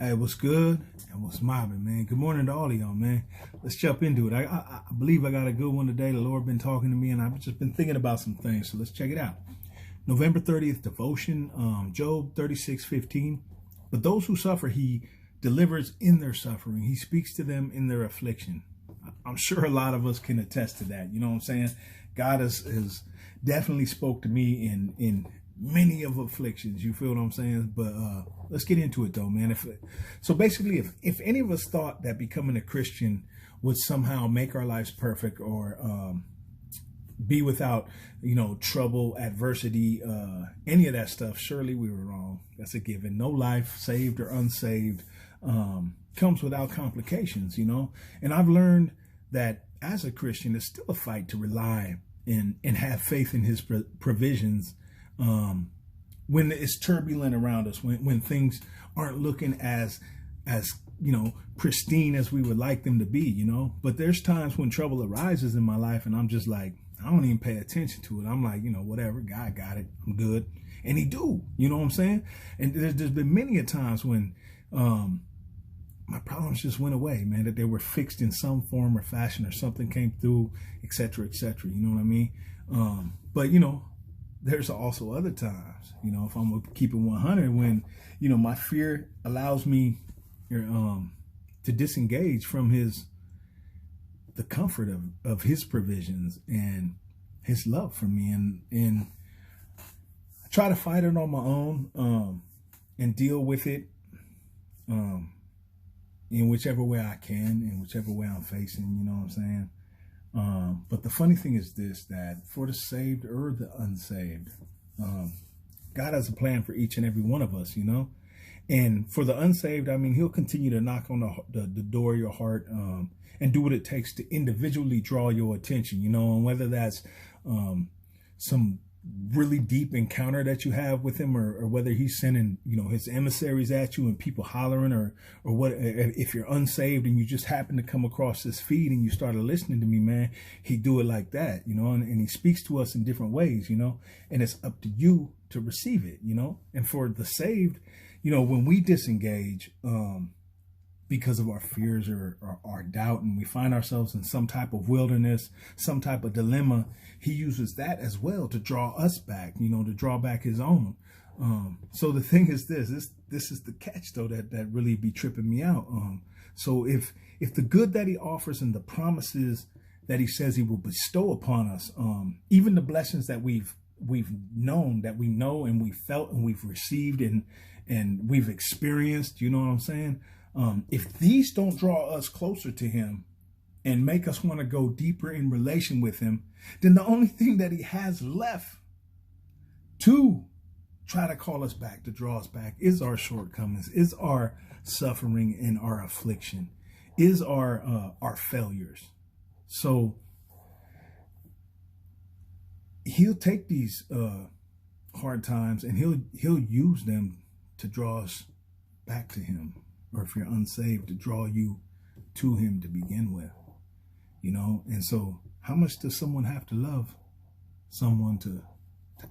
Hey, what's good and what's mobbing, man? Good morning to all of y'all, man. Let's jump into it. I believe I got a good one today. The Lord been talking to me, and I've just been thinking about some things. So let's check it out. November 30th devotion, Job 36:15. But those who suffer, he delivers in their suffering. He speaks to them in their affliction. I'm sure a lot of us can attest to that. You know what I'm saying? God has definitely spoke to me in many of afflictions. You feel what I'm saying? But let's get into it though, man. If any of us thought that becoming a Christian would somehow make our lives perfect or be without, trouble, adversity, any of that stuff, surely we were wrong. That's a given. No life, saved or unsaved, comes without complications, And I've learned that as a Christian, it's still a fight to rely and have faith in his provisions when it's turbulent around us, when things aren't looking as pristine as we would like them to be, But there's times when trouble arises in my life and I'm just like, I don't even pay attention to it. I'm like, whatever, God got it. I'm good. And he do, you know what I'm saying? And there's been many a times when my problems just went away, man, that they were fixed in some form or fashion or something came through, et cetera, you know what I mean? But there's also other times, if I'm gonna keep it 100, when, my fear allows me to disengage from the comfort of his provisions and his love for me. And I try to fight it on my own and deal with it in whichever way I can, in whichever way I'm facing, you know what I'm saying? But the funny thing is this, that for the saved or the unsaved, God has a plan for each and every one of us, And for the unsaved, I mean, he'll continue to knock on the door of your heart and do what it takes to individually draw your attention, and whether that's some really deep encounter that you have with him or whether he's sending, his emissaries at you and people hollering or what, if you're unsaved and you just happen to come across this feed and you started listening to me, man, he do it like that, and he speaks to us in different ways, and it's up to you to receive it, and for the saved, when we disengage, because of our fears or our doubt, and we find ourselves in some type of wilderness, some type of dilemma, he uses that as well to draw us back, to draw back his own. So the thing is this is the catch though, that really be tripping me out. So if the good that he offers and the promises that he says he will bestow upon us, even the blessings that we've known, that we know and we've felt and we've received and we've experienced, you know what I'm saying? If these don't draw us closer to him and make us want to go deeper in relation with him, then the only thing that he has left to try to call us back, to draw us back, is our shortcomings, is our suffering and our affliction, is our failures. So he'll take these hard times and he'll use them to draw us back to him. Or if you're unsaved, to draw you to him to begin with, And so how much does someone have to love someone to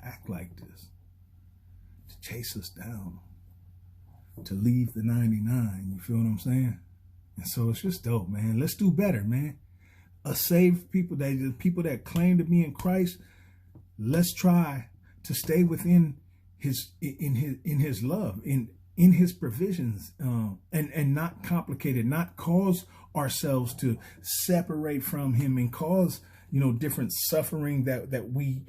act like this, to chase us down, to leave the 99? You feel what I'm saying? And so it's just dope, man. Let's do better, man. Us saved people, the people that claim to be in Christ, let's try to stay within his love, in his provisions, and not complicate it, not cause ourselves to separate from him and cause, different suffering that we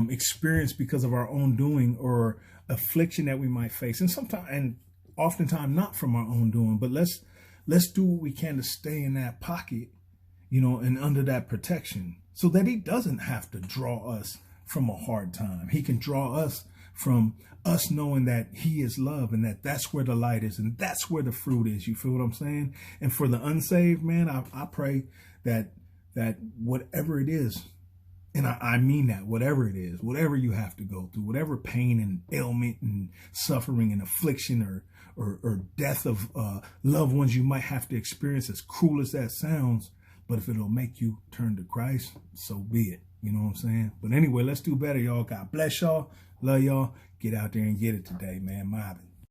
experience because of our own doing, or affliction that we might face. And sometimes, and oftentimes not from our own doing, but let's do what we can to stay in that pocket, and under that protection, so that he doesn't have to draw us from a hard time. He can draw us from us knowing that he is love and that's where the light is and that's where the fruit is. You feel what I'm saying? And for the unsaved, man, I pray that whatever it is, and I mean that, whatever it is, whatever you have to go through, whatever pain and ailment and suffering and affliction or death of loved ones you might have to experience, as cruel as that sounds, but if it'll make you turn to Christ, so be it. You know what I'm saying? But anyway, let's do better, y'all. God bless y'all. Love y'all. Get out there and get it today, man. Mobbing.